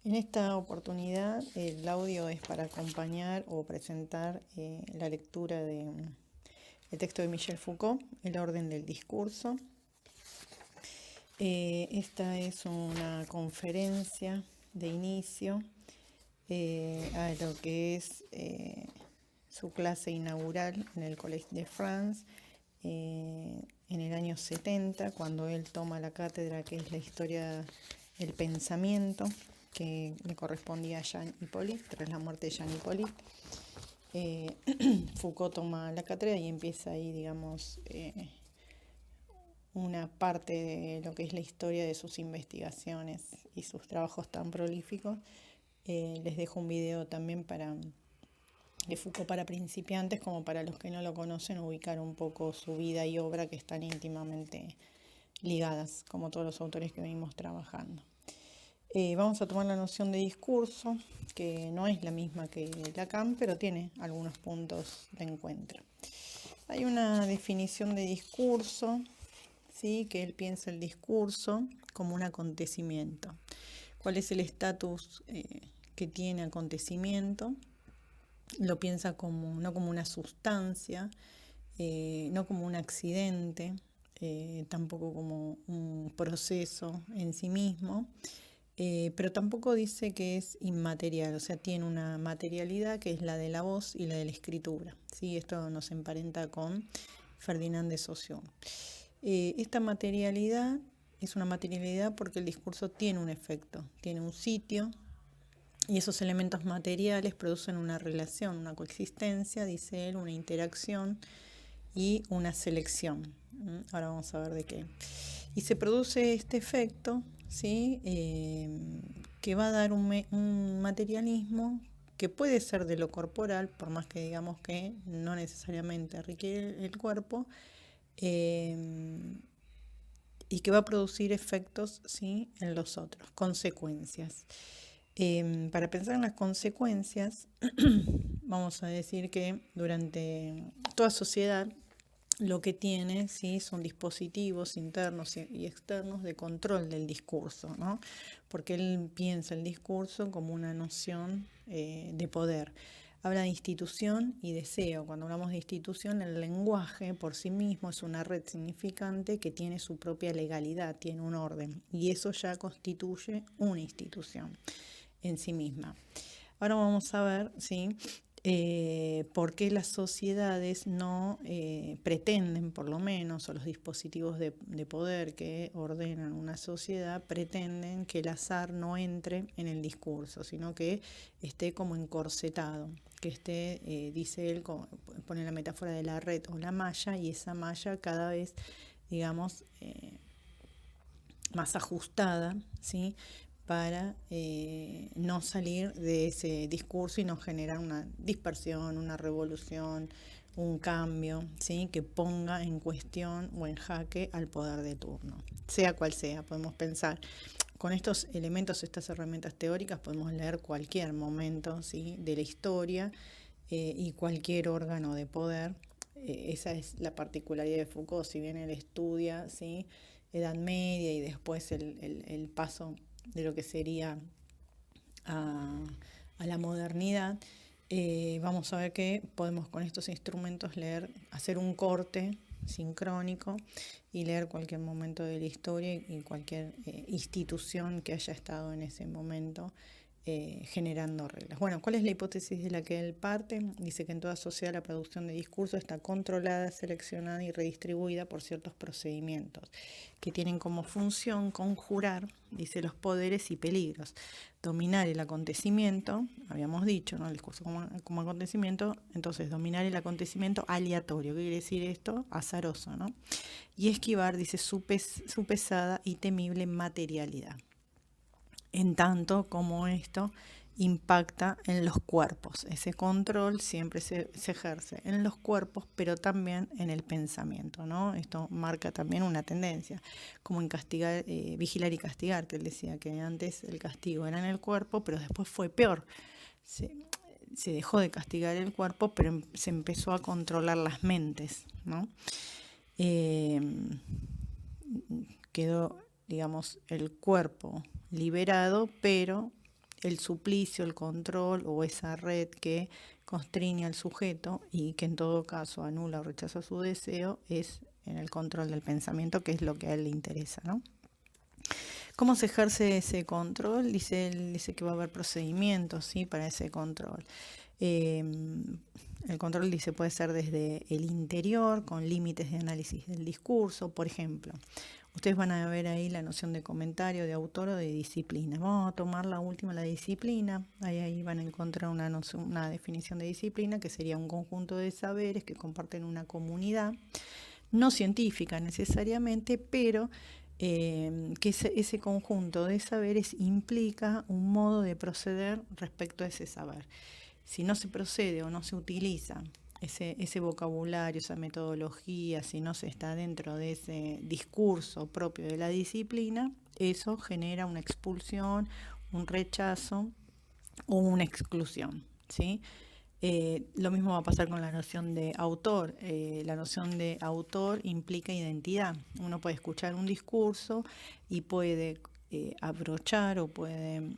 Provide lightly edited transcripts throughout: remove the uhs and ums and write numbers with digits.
En esta oportunidad el audio es para acompañar o presentar la lectura del texto de Michel Foucault, El orden del discurso. Esta es una conferencia de inicio a lo que es su clase inaugural en el Collège de France en el año 70, cuando él toma la cátedra que es la historia del pensamiento, que le correspondía a Jean Hippolyte, tras la muerte de Jean Hippolyte. Foucault toma la cátedra y empieza ahí, digamos, una parte de lo que es la historia de sus investigaciones y sus trabajos tan prolíficos. Les dejo un video también de Foucault para principiantes, como para los que no lo conocen, ubicar un poco su vida y obra, que están íntimamente ligadas, como todos los autores que venimos trabajando. Vamos a tomar la noción de discurso, que no es la misma que Lacan, pero tiene algunos puntos de encuentro. Hay una definición de discurso, ¿sí? Que él piensa el discurso como un acontecimiento. ¿Cuál es el estatus que tiene acontecimiento? Lo piensa no como una sustancia, no como un accidente, tampoco como un proceso en sí mismo, pero tampoco dice que es inmaterial, o sea, tiene una materialidad que es la de la voz y la de la escritura, ¿sí? Esto nos emparenta con Ferdinand de Saussure. Esta materialidad es una materialidad porque el discurso tiene un efecto, tiene un sitio, y esos elementos materiales producen una relación, una coexistencia, dice él, una interacción y una selección. Ahora vamos a ver de qué. Y se produce este efecto, ¿sí? Que va a dar un materialismo que puede ser de lo corporal, por más que digamos que no necesariamente requiere el cuerpo, y que va a producir efectos, ¿sí? En los otros, consecuencias. Para pensar en las consecuencias, vamos a decir que durante toda sociedad lo que tiene, ¿sí? Son dispositivos internos y externos de control del discurso, ¿no? Porque él piensa el discurso como una noción de poder. Habla de institución y deseo. Cuando hablamos de institución, el lenguaje por sí mismo es una red significante que tiene su propia legalidad, tiene un orden, y eso ya constituye una institución en sí misma. Ahora vamos a ver, ¿sí? Por qué las sociedades no pretenden, por lo menos, o los dispositivos de poder que ordenan una sociedad, pretenden que el azar no entre en el discurso, sino que esté como encorsetado, que esté, dice él, pone la metáfora de la red o la malla, y esa malla cada vez, digamos, más ajustada, ¿sí? Para no salir de ese discurso y no generar una dispersión, una revolución, un cambio, ¿sí? Que ponga en cuestión o en jaque al poder de turno, sea cual sea. Podemos pensar, con estos elementos, estas herramientas teóricas, podemos leer cualquier momento, ¿sí? De la historia y cualquier órgano de poder. Esa es la particularidad de Foucault, si bien él estudia, ¿sí? Edad Media y después el paso de lo que sería a la modernidad. Vamos a ver que podemos con estos instrumentos leer, hacer un corte sincrónico y leer cualquier momento de la historia y cualquier institución que haya estado en ese momento generando reglas. Bueno, ¿cuál es la hipótesis de la que él parte? Dice que en toda sociedad la producción de discurso está controlada, seleccionada y redistribuida por ciertos procedimientos que tienen como función conjurar, dice, los poderes y peligros, dominar el acontecimiento, habíamos dicho, ¿no? El discurso como acontecimiento, entonces dominar el acontecimiento aleatorio. ¿Qué quiere decir esto? Azaroso, ¿no? Y esquivar, dice, su pesada y temible materialidad, en tanto como esto impacta en los cuerpos. Ese control siempre se ejerce en los cuerpos, pero también en el pensamiento, ¿no? Esto marca también una tendencia, como en castigar, vigilar y castigar, que él decía que antes el castigo era en el cuerpo, pero después fue peor. Se dejó de castigar el cuerpo, pero se empezó a controlar las mentes, ¿no? Quedó, digamos, el cuerpo liberado, pero el suplicio, el control o esa red que constriñe al sujeto y que en todo caso anula o rechaza su deseo es en el control del pensamiento, que es lo que a él le interesa, ¿no? ¿Cómo se ejerce ese control? Él dice que va a haber procedimientos, ¿sí?, para ese control. El control, dice, puede ser desde el interior, con límites de análisis del discurso. Por ejemplo, ustedes van a ver ahí la noción de comentario, de autor o de disciplina. Vamos a tomar la última, la disciplina. Ahí van a encontrar una definición de disciplina, que sería un conjunto de saberes que comparten una comunidad, no científica necesariamente, pero que ese conjunto de saberes implica un modo de proceder respecto a ese saber. Si no se procede o no se utiliza ese vocabulario, esa metodología, si no se está dentro de ese discurso propio de la disciplina, eso genera una expulsión, un rechazo o una exclusión, ¿sí? Lo mismo va a pasar con la noción de autor. La noción de autor implica identidad. Uno puede escuchar un discurso y puede abrochar o puede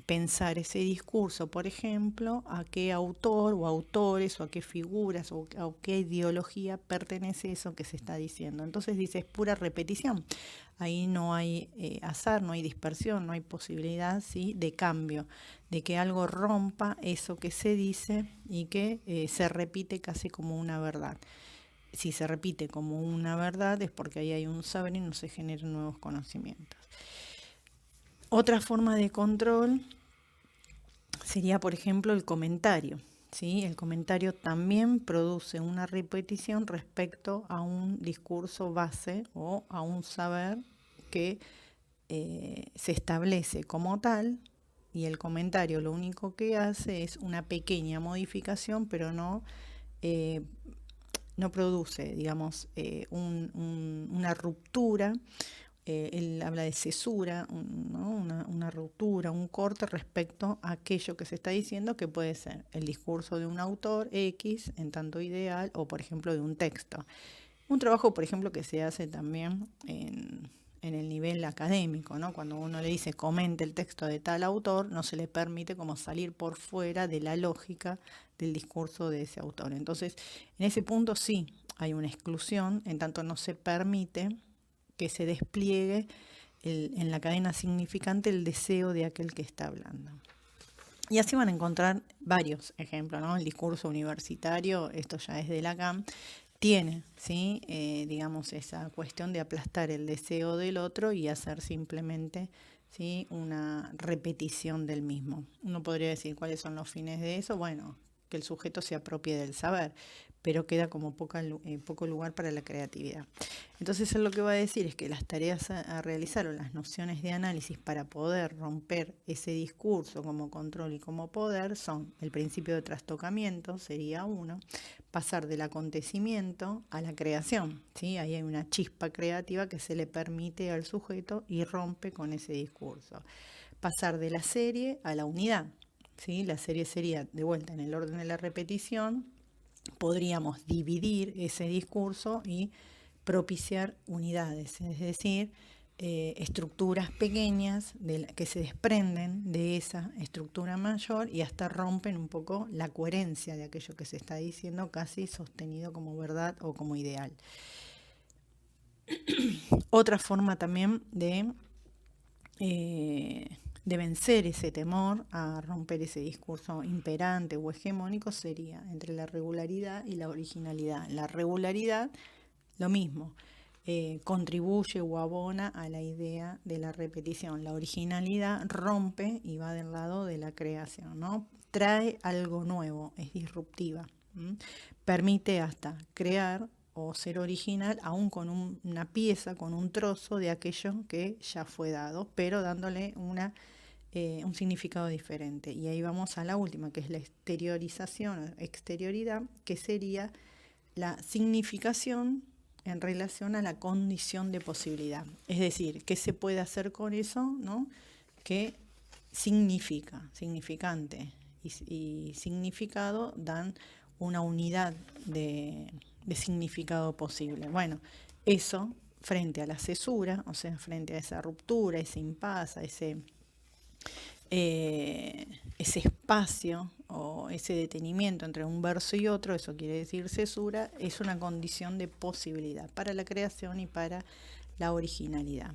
pensar ese discurso, por ejemplo, a qué autor o autores o a qué figuras o a qué ideología pertenece eso que se está diciendo. Entonces dice, es pura repetición. Ahí no hay azar, no hay dispersión, no hay posibilidad, ¿sí?, de cambio, de que algo rompa eso que se dice y que se repite casi como una verdad. Si se repite como una verdad es porque ahí hay un saber y no se generan nuevos conocimientos. Otra forma de control sería, por ejemplo, el comentario, ¿sí? El comentario también produce una repetición respecto a un discurso base o a un saber que se establece como tal, y el comentario lo único que hace es una pequeña modificación, pero no produce, digamos, una ruptura. Él habla de cesura, ¿no?, una ruptura, un corte respecto a aquello que se está diciendo, que puede ser el discurso de un autor X, en tanto ideal, o por ejemplo de un texto. Un trabajo, por ejemplo, que se hace también en el nivel académico, ¿no? Cuando uno le dice comente el texto de tal autor, no se le permite como salir por fuera de la lógica del discurso de ese autor. Entonces, en ese punto sí hay una exclusión, en tanto no se permite que se despliegue en la cadena significante el deseo de aquel que está hablando. Y así van a encontrar varios ejemplos, ¿no? El discurso universitario, esto ya es de Lacan, tiene, ¿sí?, digamos, esa cuestión de aplastar el deseo del otro y hacer simplemente, ¿sí?, una repetición del mismo. Uno podría decir cuáles son los fines de eso. Bueno, que el sujeto se apropie del saber, pero queda como poco lugar para la creatividad. Entonces él lo que va a decir es que las tareas a realizar o las nociones de análisis para poder romper ese discurso como control y como poder son el principio de trastocamiento, sería uno, pasar del acontecimiento a la creación, ¿sí? Ahí hay una chispa creativa que se le permite al sujeto y rompe con ese discurso. Pasar de la serie a la unidad, ¿sí? La serie sería, de vuelta en el orden de la repetición, podríamos dividir ese discurso y propiciar unidades, es decir, estructuras pequeñas que se desprenden de esa estructura mayor y hasta rompen un poco la coherencia de aquello que se está diciendo, casi sostenido como verdad o como ideal. Otra forma también de vencer ese temor a romper ese discurso imperante o hegemónico sería entre la regularidad y la originalidad. La regularidad, lo mismo, contribuye o abona a la idea de la repetición. La originalidad rompe y va del lado de la creación, ¿no? Trae algo nuevo, es disruptiva. Permite hasta crear o ser original, aún con una pieza, con un trozo de aquello que ya fue dado, pero dándole un significado diferente. Y ahí vamos a la última, que es la exteriorización, exterioridad, que sería la significación en relación a la condición de posibilidad. Es decir, ¿qué se puede hacer con eso, ¿no?, que significa, significante y significado dan una unidad de significado posible? Bueno, eso frente a la cesura, o sea, frente a esa ruptura, ese impasse, ese espacio o ese detenimiento entre un verso y otro, eso quiere decir cesura, es una condición de posibilidad para la creación y para la originalidad.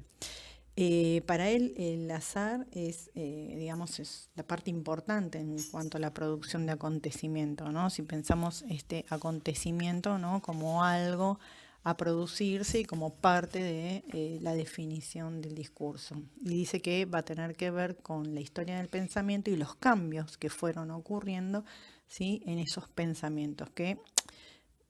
Para él el azar es, digamos, es la parte importante en cuanto a la producción de acontecimiento, ¿no? Si pensamos este acontecimiento, ¿no?, como algo a producirse y como parte de la definición del discurso. Y dice que va a tener que ver con la historia del pensamiento y los cambios que fueron ocurriendo, ¿sí?, en esos pensamientos, que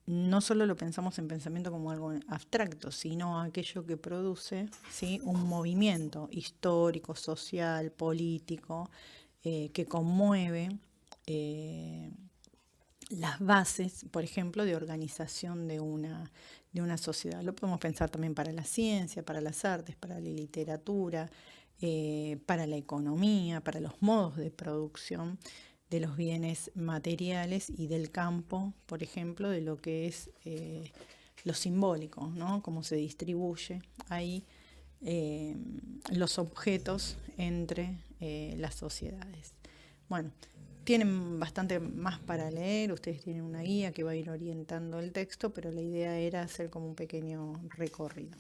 no solo lo pensamos en pensamiento como algo abstracto, sino aquello que produce, ¿sí?, un movimiento histórico, social, político, que conmueve las bases, por ejemplo, de organización de una sociedad. Lo podemos pensar también para la ciencia, para las artes, para la literatura, para la economía, para los modos de producción de los bienes materiales y del campo, por ejemplo, de lo que es lo simbólico, ¿no? Cómo se distribuye ahí los objetos entre las sociedades. Bueno, tienen bastante más para leer, ustedes tienen una guía que va a ir orientando el texto, pero la idea era hacer como un pequeño recorrido.